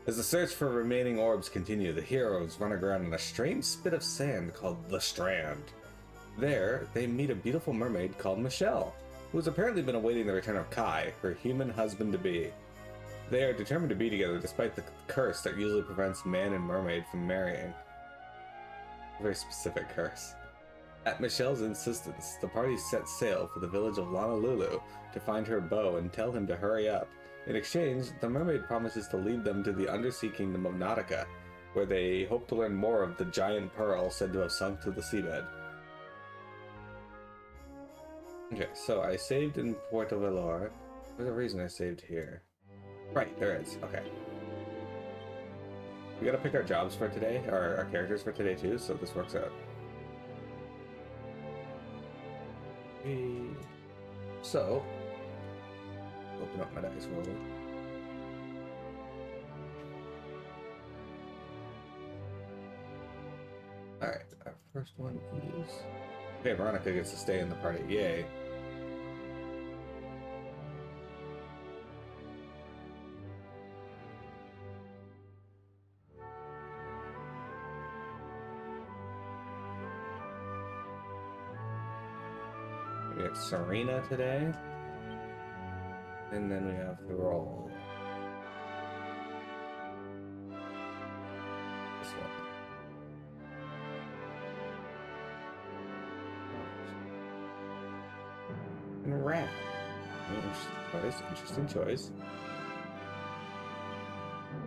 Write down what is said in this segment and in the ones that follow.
As the search for remaining orbs continue, the heroes run aground on a strange spit of sand called the Strand. There, they meet a beautiful mermaid called Michelle, who has apparently been awaiting the return of Kai, her human husband-to-be. They are determined to be together despite the curse that usually prevents man and mermaid from marrying. A very specific curse. At Michelle's insistence, the party set sail for the village of Lonalulu to find her beau and tell him to hurry up. In exchange, the mermaid promises to lead them to the undersea kingdom of Nautica, where they hope to learn more of the giant pearl said to have sunk to the seabed. Okay, so I saved in Puerto Valor. There's a reason I saved here. Right, there is. Okay. We gotta pick our jobs for today, or our characters for today too, so this works out. So, open up my dice roll. Alright, our first one is... Okay, Veronica gets to stay in the party. Yay. We have Serena today. And then we have the roll. This one. And Rat. Interesting choice.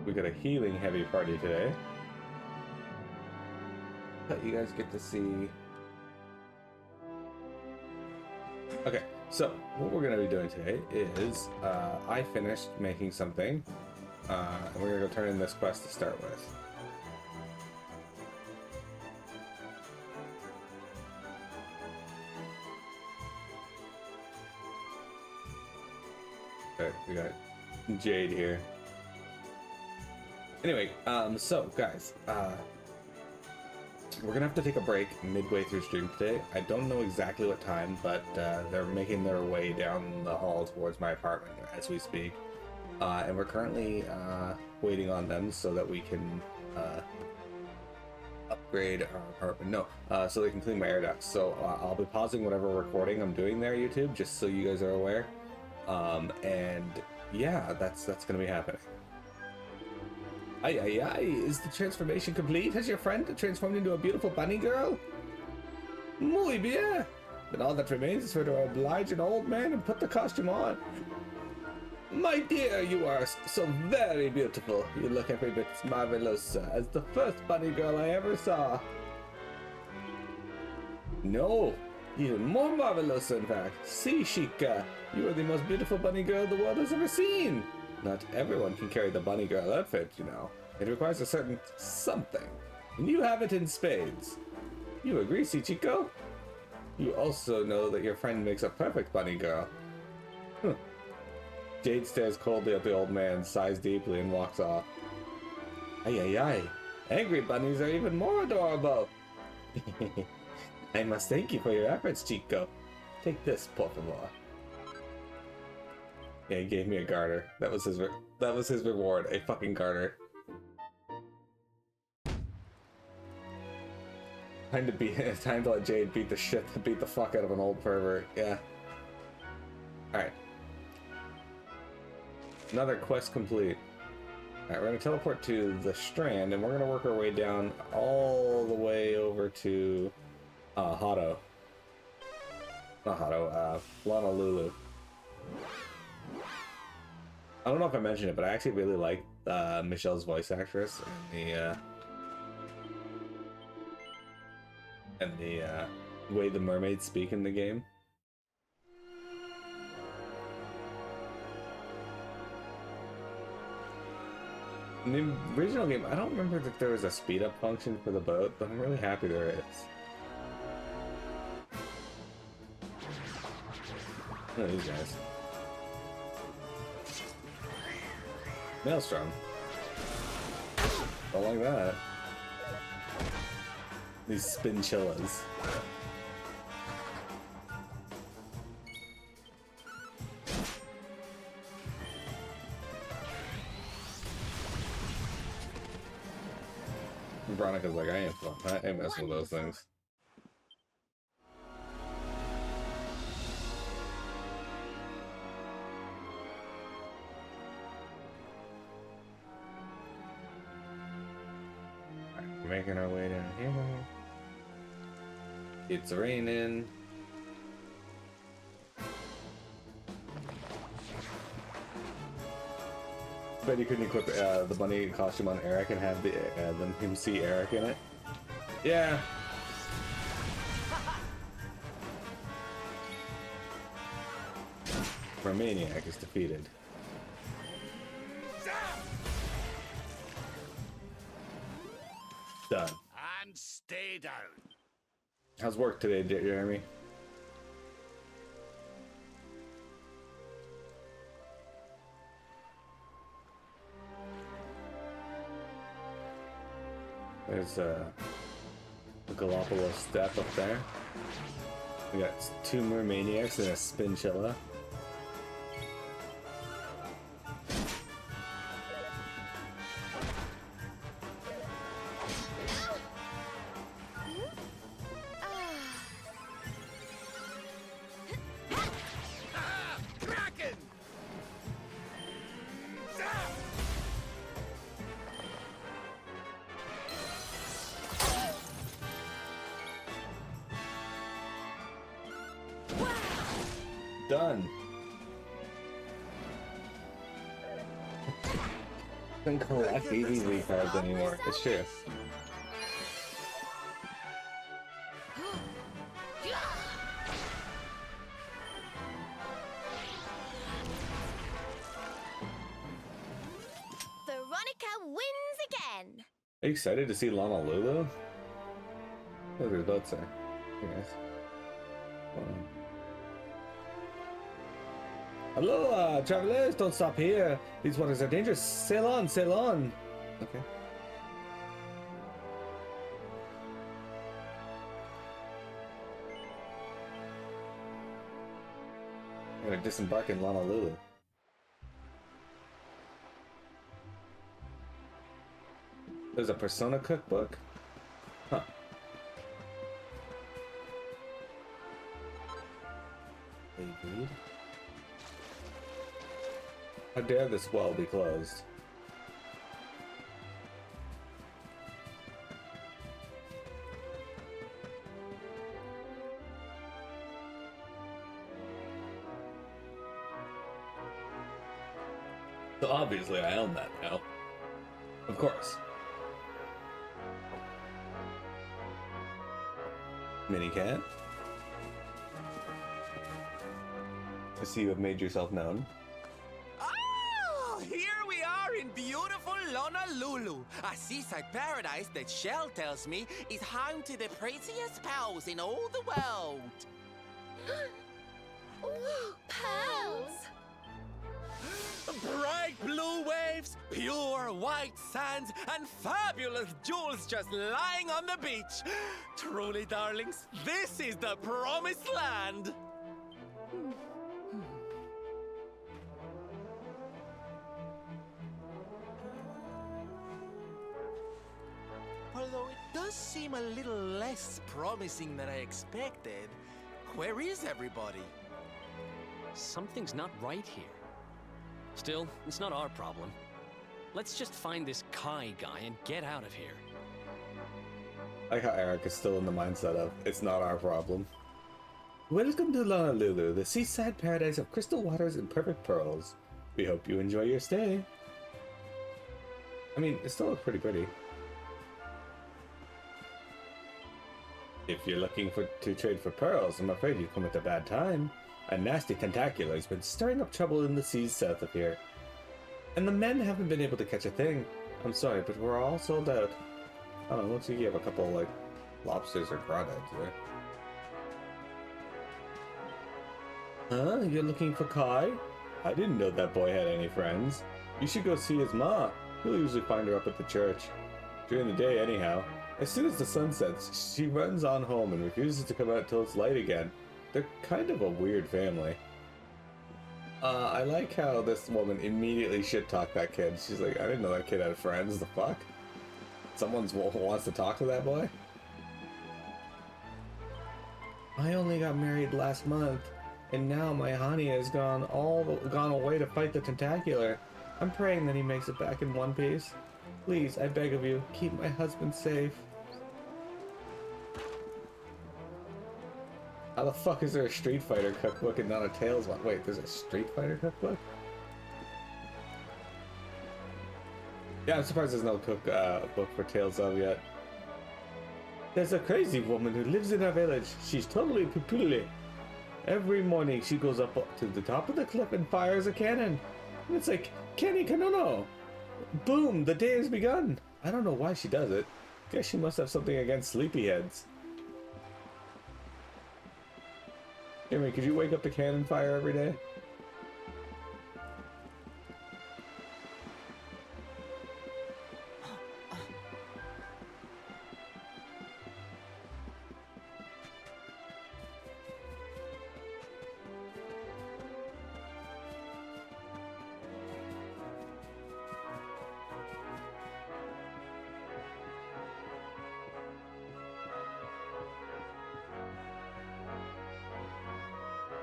We got a healing heavy party today. But you guys get to see. Okay, so what we're going to be doing today is I finished making something, and we're going to go turn in this quest to start with. Okay, we got Jade here. Anyway, so guys, we're gonna have to take a break midway through stream today. I don't know exactly what time, but they're making their way down the hall towards my apartment as we speak. And we're currently waiting on them so that we can upgrade our apartment. No, so they can clean my air ducts. So I'll be pausing whatever recording I'm doing there, YouTube, just so you guys are aware. And yeah, that's gonna be happening. Aye, is the transformation complete? Has your friend transformed into a beautiful bunny girl? Muy bien! Then all that remains is for her to oblige an old man and put the costume on. My dear, you are so very beautiful. You look every bit as marvelous as the first bunny girl I ever saw. No, even more marvelous, in fact. See, Chica, you are the most beautiful bunny girl the world has ever seen. Not everyone can carry the bunny girl outfit, you know. It requires a certain something, and you have it in spades. You agree, si chico? You also know that your friend makes a perfect bunny girl. Jade stares coldly at the old man, sighs deeply, and walks off. Ay. Angry bunnies are even more adorable. I must thank you for your efforts, Chico. Take this, por favor. Yeah, he gave me a garter. That was his reward, a fucking garter. Time to let Jade beat the fuck out of an old pervert. Yeah. Alright. Another quest complete. Alright, we're gonna teleport to the Strand, and we're gonna work our way down all the way over to Hotto. Not Hotto, Lonalulu. I don't know if I mentioned it, but I actually really like Michelle's voice actress and the way the mermaids speak in the game. In the original game, I don't remember that there was a speed up function for the boat, but I'm really happy there is. Look at these guys. Maelstrom. Don't like that. These spinchillas. Veronica's like, I ain't messing with those things. Alright, making our way down here. It's raining. Bet you couldn't equip the bunny costume on Eric and have him see Eric in it. Yeah. Mermaniac is defeated. Done. And stay down. How's work today, Jeremy? There's a Galapagos step up there. We got 2 Mermaniacs and a Spinchilla. Done. Don't collect ABV cards anymore. It's true. Veronica wins again. Are you excited to see Lonalulu? What are those there? Yes. Hello, travelers, don't stop here. These waters are dangerous. Sail on, sail on. Okay. I'm gonna disembark in Lonalulu. There's a Persona cookbook? Huh. Agreed. How dare this well be closed? So obviously I own that now. Of course. Mini cat. I see you have made yourself known. Here we are in beautiful Lonalulu, a seaside paradise that Shell tells me is home to the prettiest pearls in all the world. Ooh, pearls! Bright blue waves, pure white sands, and fabulous jewels just lying on the beach. Truly, darlings, this is the promised land. Although it does seem a little less promising than I expected. Where is everybody? Something's not right here. Still, it's not our problem. Let's just find this Kai guy and get out of here. I like how Eric is still in the mindset of, it's not our problem. Welcome to Lonalulu, the seaside paradise of crystal waters and perfect pearls. We hope you enjoy your stay. I mean, it still looks pretty pretty. If you're looking to trade for pearls, I'm afraid you've come at a bad time. A nasty tentacular has been stirring up trouble in the seas south of here. And the men haven't been able to catch a thing. I'm sorry, but we're all sold out. I don't know, looks like you have a couple, like, lobsters or crawdads there. Huh? You're looking for Kai? I didn't know that boy had any friends. You should go see his ma. You'll usually find her up at the church. During the day, anyhow. As soon as the sun sets, she runs on home and refuses to come out till it's light again. They're kind of a weird family. I like how this woman immediately shit-talked that kid. She's like, I didn't know that kid had friends, the fuck? Someone wants to talk to that boy? I only got married last month, and now my honey has gone away to fight the tentacular. I'm praying that he makes it back in one piece. Please, I beg of you, keep my husband safe. How the fuck is there a Street Fighter cookbook and not a Tales one? Wait, there's a Street Fighter cookbook? Yeah, I'm surprised there's no book for Tales of yet. There's a crazy woman who lives in our village. She's totally pupule. Every morning she goes up to the top of the cliff and fires a cannon. And it's like, Kenny Kanono! Boom, the day has begun. I don't know why she does it. Guess she must have something against sleepyheads. Henry, could you wake up to cannon fire every day?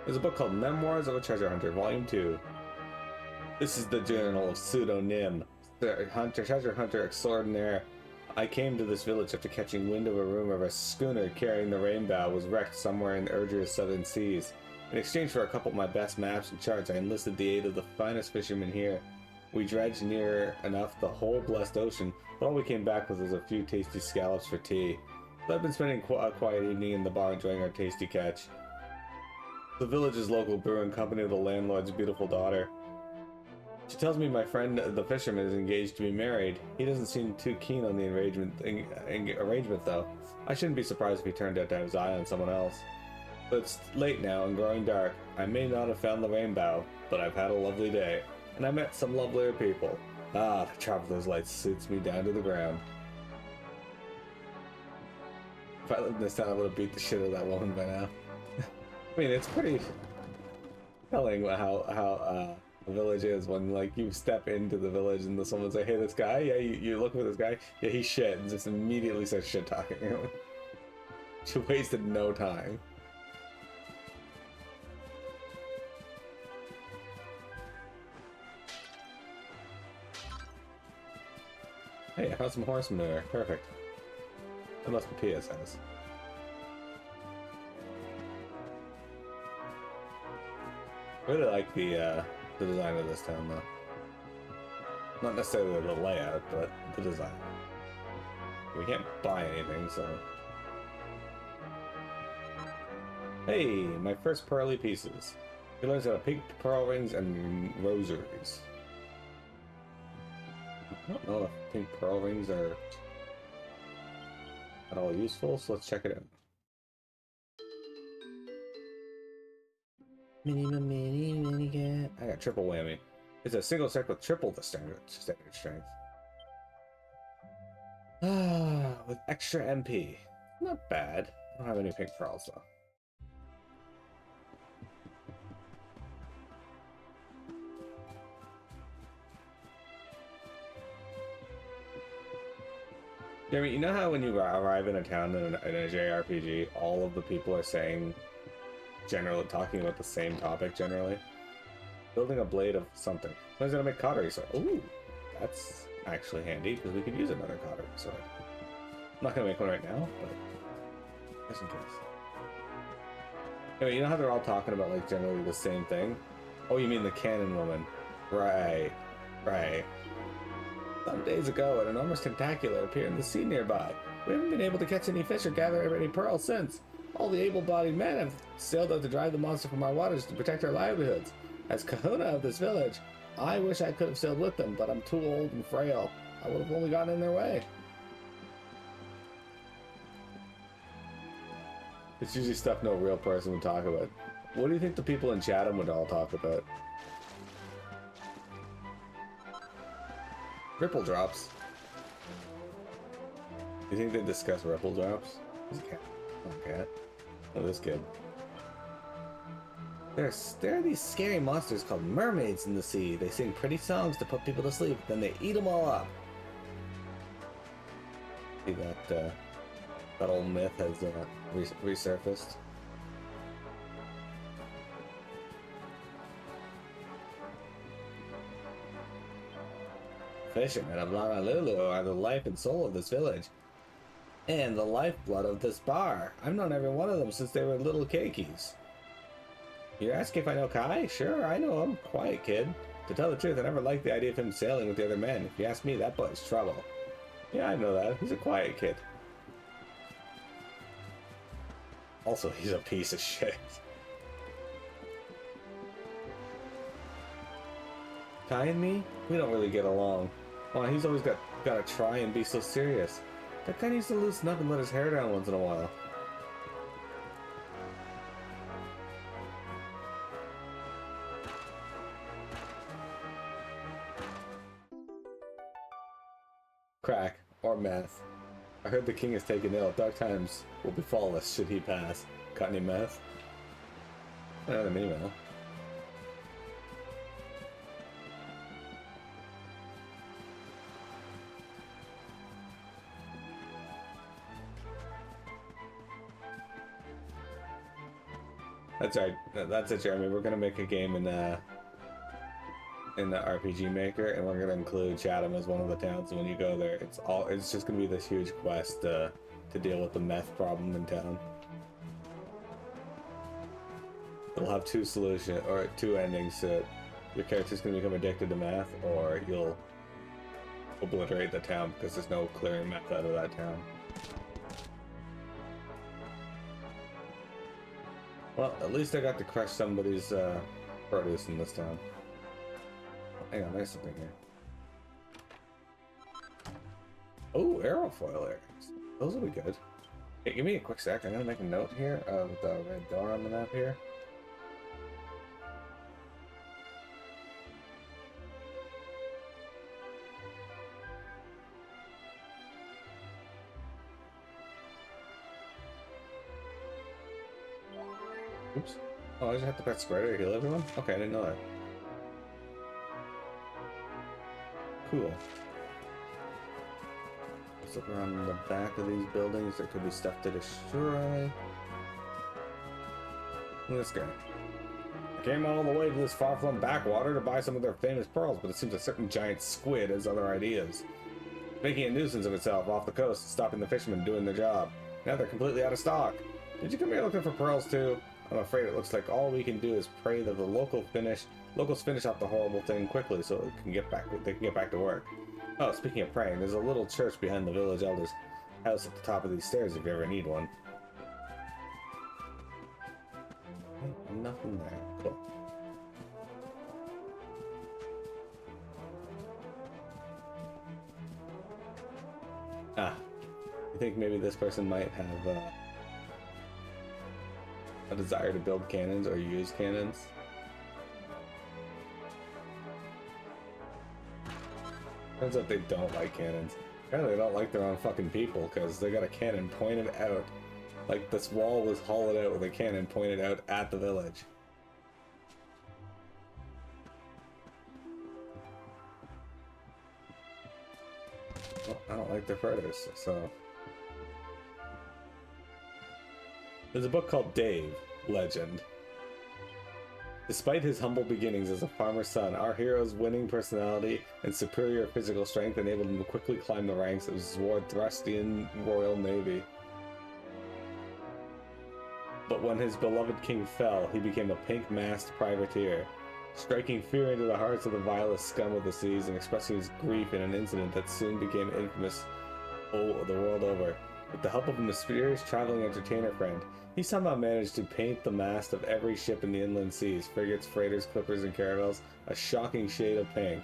There's a book called Memoirs of a Treasure Hunter, Volume 2. This is the journal of pseudonym, treasure hunter extraordinaire. I came to this village after catching wind of a rumor of a schooner carrying the rainbow was wrecked somewhere in the Urger's southern seas. In exchange for a couple of my best maps and charts, I enlisted the aid of the finest fishermen here. We dredged near enough the whole blessed ocean, but all we came back with was a few tasty scallops for tea. So I've been spending a quiet evening in the bar enjoying our tasty catch. The village's local brewing company of the landlord's beautiful daughter. She tells me my friend the fisherman is engaged to be married. He doesn't seem too keen on the arrangement though. I shouldn't be surprised if he turned out to have his eye on someone else. But it's late now and growing dark. I may not have found the rainbow, but I've had a lovely day, and I met some lovelier people. Ah, the traveler's light suits me down to the ground. If I lived in this town, I would have beat the shit out of that woman by now. I mean, it's pretty telling how a village is when, like, you step into the village and someone's like, hey, this guy, yeah, you're looking for this guy, yeah, he's shit, and just immediately starts shit talking. She wasted no time. Hey, I found some horse manure. Perfect. That must be PSS. I really like the design of this town, though. Not necessarily the layout, but the design. We can't buy anything, so... Hey, my first pearly pieces. He learns how to pick pearl rings and rosaries. I don't know if pink pearl rings are at all useful, so let's check it out. Mini cat. I got triple whammy. It's a single set with triple the standard strength. With extra MP. Not bad. I don't have any pink pearls though. Jeremy, you know how when you arrive in a town in a JRPG, all of the people are saying, generally talking about the same topic generally? Building a blade of something. I was gonna make cautery sword. Ooh, that's actually handy because we could use another cautery sword. I'm not gonna make one right now, but just in case. Anyway, you know how they're all talking about like generally the same thing? Oh, you mean the cannon woman? Right, right. Some days ago, an enormous tentacular appeared in the sea nearby. We haven't been able to catch any fish or gather any pearls since. All the able-bodied men have sailed out to drive the monster from our waters to protect our livelihoods. As kahuna of this village, I wish I could have sailed with them, but I'm too old and frail. I would have only gotten in their way. It's usually stuff no real person would talk about. What do you think the people in Chatham would all talk about? Ripple drops. Do you think they discuss ripple drops? This cat. Oh, cat. Oh, this kid. There are these scary monsters called mermaids in the sea. They sing pretty songs to put people to sleep, then they eat them all up. See that that old myth has resurfaced. Fishermen of Lonalulu are the life and soul of this village, and the lifeblood of this bar. I've known every one of them since they were little cakeys. You're asking if I know Kai? Sure, I know him. Quiet kid. To tell the truth, I never liked the idea of him sailing with the other men. If you ask me, that boy's trouble. Yeah, I know that. He's a quiet kid. Also, he's a piece of shit. Kai and me? We don't really get along. Well, he's always gotta try and be so serious. That guy needs to loosen up and let his hair down once in a while. Crack, or meth. I heard the king is taken ill. Dark times will befall us should he pass. Got any meth? An email. That's right. That's it, Jeremy. We're gonna make a game in the RPG Maker, and we're gonna include Chatham as one of the towns. And when you go there, it's just gonna be this huge quest to deal with the meth problem in town. It'll have two endings to it. Your character's gonna become addicted to meth, or you'll obliterate the town because there's no clearing meth out of that town. Well, at least I got to crush somebody's produce in this town. Hang on, there's something here. Oh, aerofoil earrings. Those will be good. Hey, give me a quick sec. I'm gonna make a note here of the red door on the map here. Oops. Oh, I just have to press square to heal everyone? Okay, I didn't know that. Cool. Let's look around the back of these buildings. There could be stuff to destroy. Look at this guy. I came all the way to this far-flung backwater to buy some of their famous pearls, but it seems a certain giant squid has other ideas. Making a nuisance of itself off the coast and stopping the fishermen doing their job. Now they're completely out of stock. Did you come here looking for pearls too? I'm afraid it looks like all we can do is pray that the locals finish up the horrible thing quickly so they can get back to work. Oh, speaking of praying, there's a little church behind the village elder's house at the top of these stairs if you ever need one. Nothing there. Cool. Ah, you think maybe this person might have a desire to build cannons or use cannons? Turns out they don't like cannons. Apparently they don't like their own fucking people because they got a cannon pointed out. Like this wall was hollowed out with a cannon pointed out at the village. Well, I don't like their predators, so... There's a book called Dave, Legend. Despite his humble beginnings as a farmer's son, our hero's winning personality and superior physical strength enabled him to quickly climb the ranks of Zwardrastian Royal Navy. But when his beloved king fell, he became a pink-masked privateer, striking fear into the hearts of the vilest scum of the seas and expressing his grief in an incident that soon became infamous the world over. With the help of a mysterious traveling entertainer friend, he somehow managed to paint the mast of every ship in the inland seas, frigates, freighters, clippers, and caravels, a shocking shade of pink.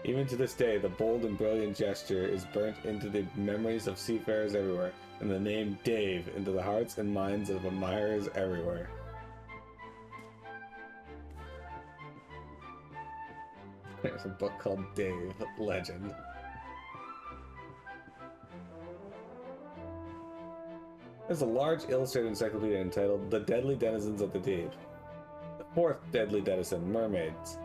Even to this day, the bold and brilliant gesture is burnt into the memories of seafarers everywhere, and the name Dave into the hearts and minds of admirers everywhere. There's a book called Dave, Legend. There's a large illustrated encyclopedia entitled The Deadly Denizens of the Deep. The fourth deadly denizen, mermaids.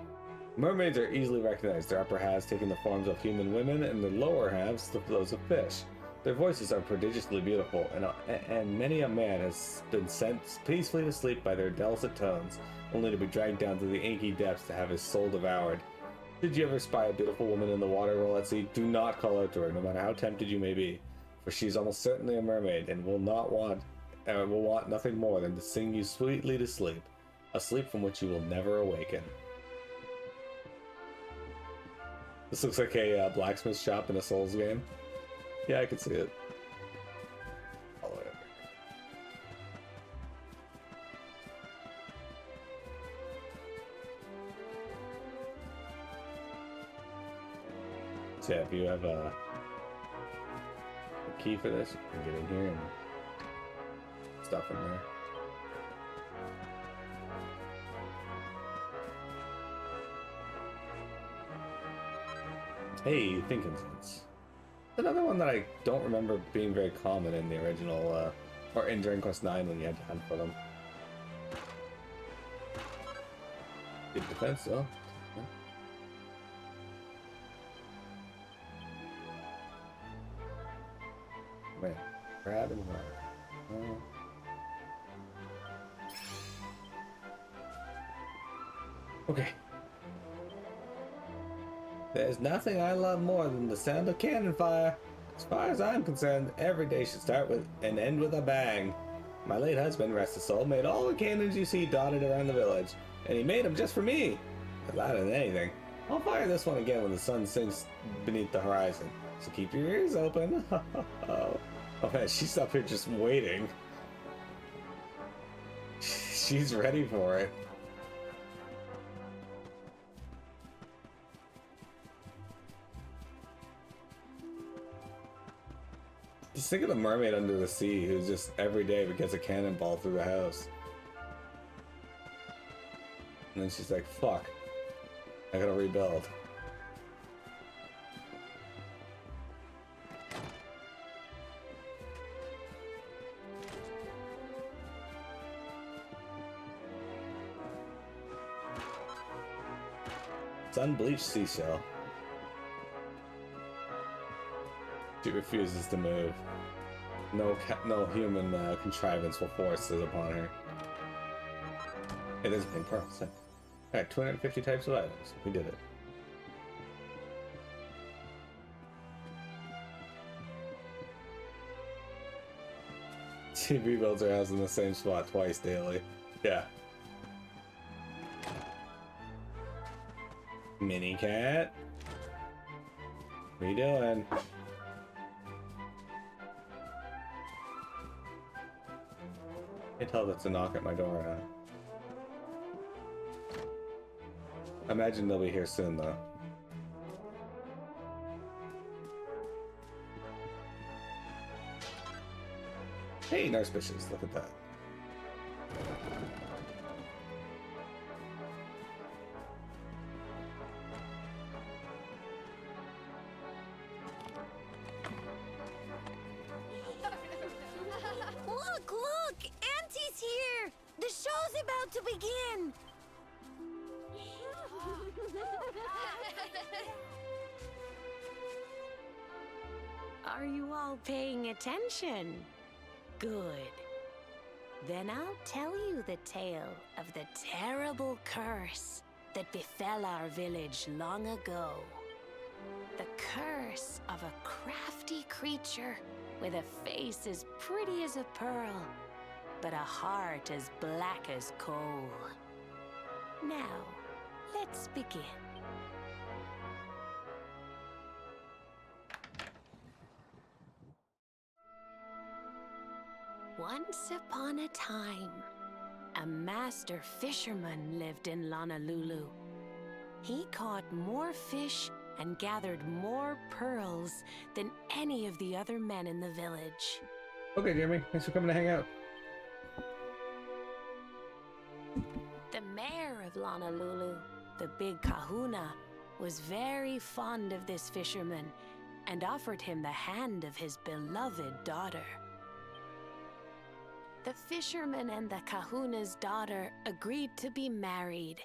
Mermaids are easily recognized, their upper halves taking the forms of human women and their lower halves those of fish. Their voices are prodigiously beautiful, and many a man has been sent peacefully to sleep by their dulcet tones, only to be dragged down to the inky depths to have his soul devoured. Should you ever spy a beautiful woman in the water while at sea, do not call out to her, no matter how tempted you may be, for she is almost certainly a mermaid, and will want nothing more than to sing you sweetly to sleep, a sleep from which you will never awaken. This looks like a blacksmith shop in a Souls game. Yeah, I can see it. All the way up here. So yeah, if you have a key for this, you can get in here and stuff in there. Hey, Thinkinsons. Another one that I don't remember being very common in the original, or in Dragon Quest IX when you had to hunt for them. Good defense, though. Man, crab and water. Okay. There's nothing I love more than the sound of cannon fire. As far as I'm concerned, every day should start with and end with a bang. My late husband, rest his soul, made all the cannons you see dotted around the village, and he made them just for me. But louder than anything, I'll fire this one again when the sun sinks beneath the horizon. So keep your ears open. Oh man, she's up here just waiting. She's ready for it. Just think of the mermaid under the sea who's just every day gets a cannonball through the house. And then she's like, fuck, I gotta rebuild. It's unbleached seashell. She refuses to move. No human contrivance will force it upon her. It is in pearl. Alright, 250 types of items. We did it. She rebuilds her house in the same spot twice daily. Yeah. Mini cat. What are you doing? I can tell that's a knock at my door now. I imagine they'll be here soon though. Hey, Narcissus, look at that. Look! Auntie's here! The show's about to begin! Are you all paying attention? Good. Then I'll tell you the tale of the terrible curse that befell our village long ago. The curse of a crafty creature with a face as pretty as a pearl, but a heart as black as coal. Now, let's begin. Once upon a time, a master fisherman lived in Lonalulu. He caught more fish and gathered more pearls than any of the other men in the village. Okay, Jeremy, thanks for coming to hang out. The mayor of Lonalulu, the big kahuna, was very fond of this fisherman and offered him the hand of his beloved daughter. The fisherman and the kahuna's daughter agreed to be married,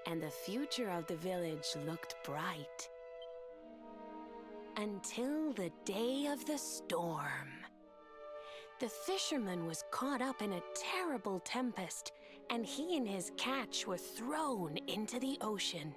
and the future of the village looked bright. until the day of the storm. The fisherman was caught up in a terrible tempest, and he and his catch were thrown into the ocean.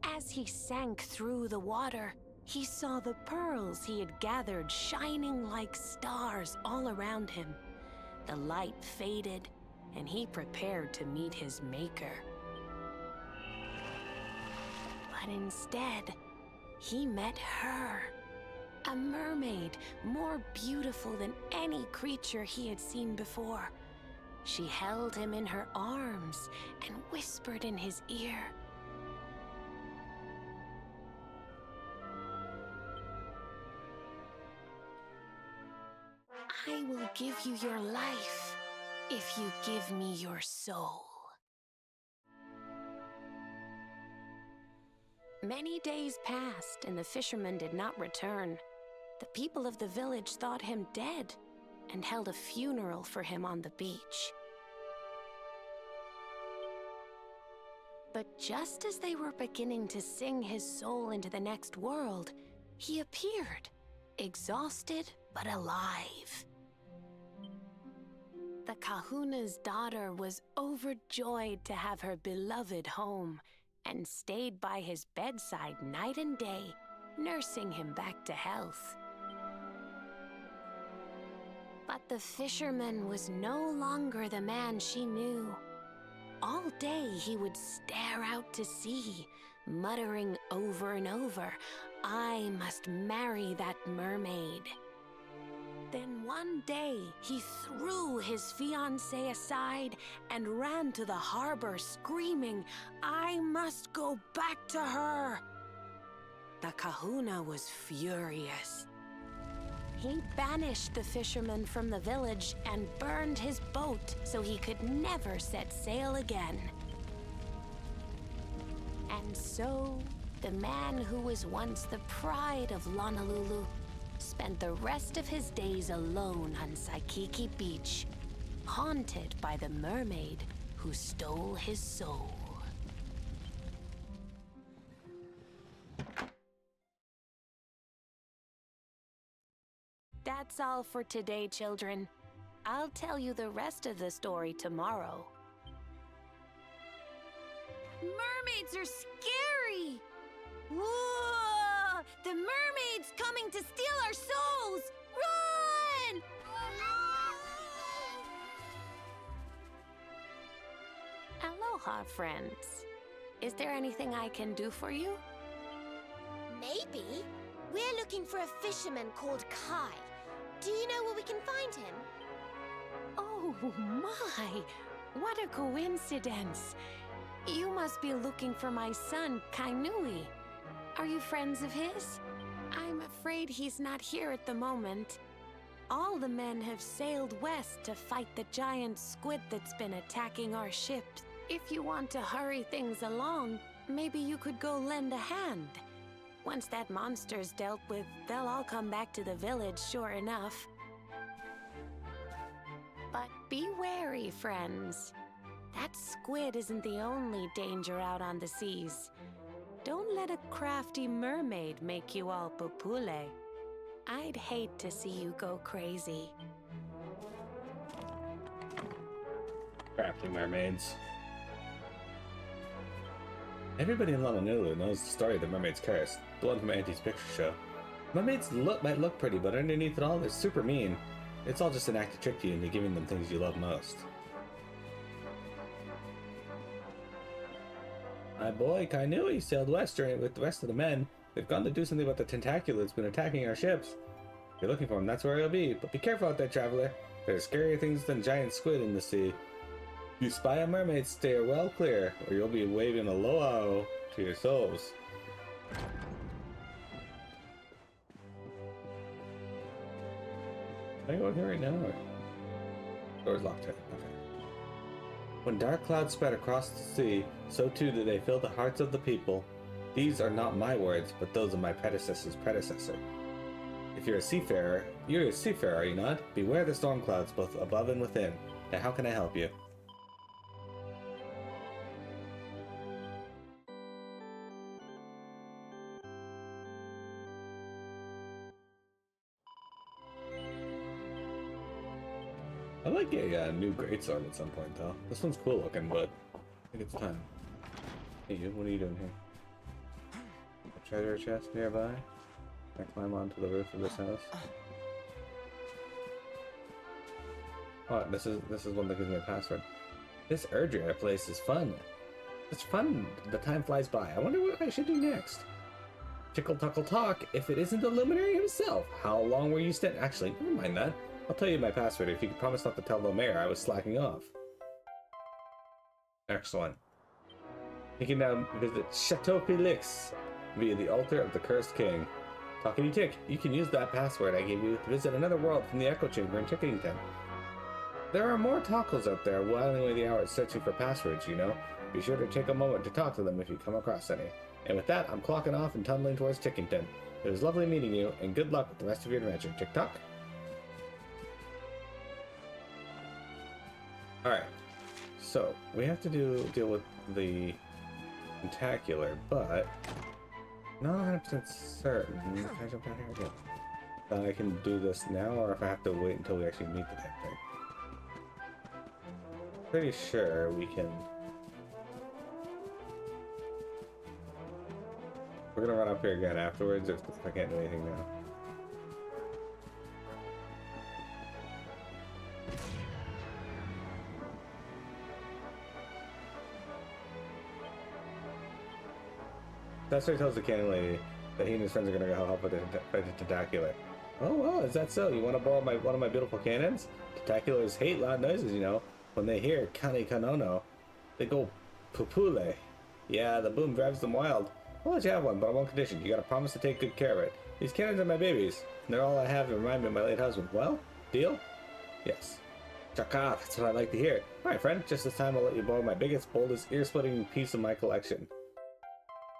As he sank through the water, he saw the pearls he had gathered shining like stars all around him. The light faded, and he prepared to meet his maker. But instead, he met her, a mermaid more beautiful than any creature he had seen before. She held him in her arms and whispered in his ear, "I will give you your life if you give me your soul." Many days passed, and the fisherman did not return. The people of the village thought him dead and held a funeral for him on the beach. But just as they were beginning to sing his soul into the next world, he appeared, exhausted but alive. The kahuna's daughter was overjoyed to have her beloved home and stayed by his bedside night and day, nursing him back to health. But the fisherman was no longer the man she knew. All day he would stare out to sea, muttering over and over, "I must marry that mermaid." Then one day, he threw his fiancée aside and ran to the harbor screaming, "I must go back to her." The kahuna was furious. He banished the fisherman from the village and burned his boat so he could never set sail again. And so, the man who was once the pride of Lonalulu spent the rest of his days alone on Saikiki Beach, haunted by the mermaid who stole his soul. That's all for today, children. I'll tell you the rest of the story tomorrow. Mermaids are scary! Whoa! The mermaid's coming to steal our souls! Run! Aloha, friends. Is there anything I can do for you? Maybe. We're looking for a fisherman called Kai. Do you know where we can find him? Oh my! What a coincidence! You must be looking for my son, Kainui. Are you friends of his? I'm afraid he's not here at the moment. All the men have sailed west to fight the giant squid that's been attacking our ships. If you want to hurry things along, maybe you could go lend a hand. Once that monster's dealt with, they'll all come back to the village, sure enough. But be wary, friends. That squid isn't the only danger out on the seas. Don't let a crafty mermaid make you all popule. I'd hate to see you go crazy. Crafty mermaids. Everybody in Lonalulu knows the story of the Mermaid's Curse, the one from Auntie's picture show. Mermaids might look pretty, but underneath it all, they're super mean. It's all just an act to trick you into giving them things you love most. My boy Kainui sailed west with the rest of the men. They've gone to do something about the tentacular that's been attacking our ships. If you're looking for him, that's where he'll be. But be careful out there, traveler. There's scarier things than giant squid in the sea. If you spy a mermaid, steer well clear, or you'll be waving aloha to your souls. Can I go in here right now? Or? Door's locked. Okay. When dark clouds spread across the sea, so too do they fill the hearts of the people. These are not my words, but those of my predecessor's predecessor. If you're a seafarer, You're a seafarer, are you not? Beware the storm clouds, both above and within. Now, how can I help you? I'd like a new greatsword at some point, though. This one's cool looking, but I think it's time. Hey, you, what are you doing here? A treasure chest nearby? Can I climb onto the roof of this house? Oh, this is one that gives me a password. This Erdria place is fun. It's fun. The time flies by. I wonder what I should do next. Tickle Tuckle Talk, if it isn't the Luminary himself. How long were you staying? Actually, never mind that. I'll tell you my password if you can promise not to tell the mayor I was slacking off. Excellent. You can now visit Chateau Felix via the altar of the Cursed King. Talkity Tick, you can use that password I gave you to visit another world from the Echo Chamber in Tickington. There are more tacos out there whiling away the hours searching for passwords, you know. Be sure to take a moment to talk to them if you come across any. And with that, I'm clocking off and tunneling towards Tickington. It was lovely meeting you, and good luck with the rest of your adventure. Tick-tock. Alright, so we have to deal with the tentacular, but not 100% certain. Can I jump down here again? That I can do this now, or if I have to wait until we actually meet the damn thing. Pretty sure we can. We're gonna run up here again afterwards if I can't do anything now. That's what he tells the cannon lady that he and his friends are gonna go help with the tentacular. Oh, wow, is that so? You want to borrow one of my beautiful cannons? Tentaculars hate loud noises, you know. When they hear Kani Kanono, they go pupule. Yeah, the boom drives them wild. I'll let you have one, but on one condition. You gotta promise to take good care of it. These cannons are my babies, and they're all I have to remind me of my late husband. Well, deal? Yes. Chaka, that's what I like to hear. Alright, friend, just this time I'll let you borrow my biggest, boldest, ear-splitting piece of my collection.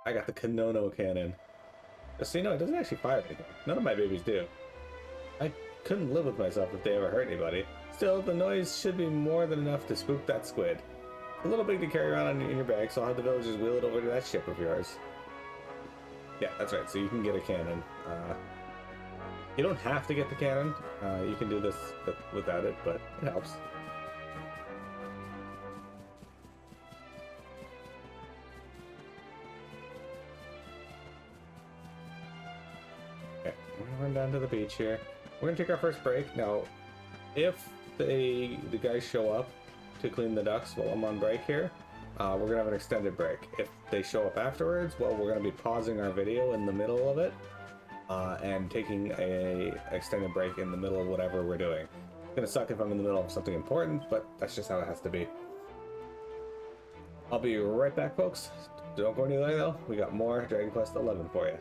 I got the Kanono cannon. Just so you know, it doesn't actually fire anything. None of my babies do. I couldn't live with myself if they ever hurt anybody. Still, the noise should be more than enough to spook that squid. A little big to carry around in your bag, so I'll have the villagers wheel it over to that ship of yours. Yeah, that's right, so you can get a cannon. You don't have to get the cannon. You can do this without it, but it helps. Okay, we're gonna run down to the beach here. We're gonna take our first break. Now, if the guys show up to clean the ducks while I'm on break here, we're gonna have an extended break. If they show up afterwards, well, we're gonna be pausing our video in the middle of it and taking a extended break in the middle of whatever we're doing. It's gonna suck if I'm in the middle of something important, but that's just how it has to be. I'll be right back, folks. Don't go anywhere though. We got more Dragon Quest XI for you.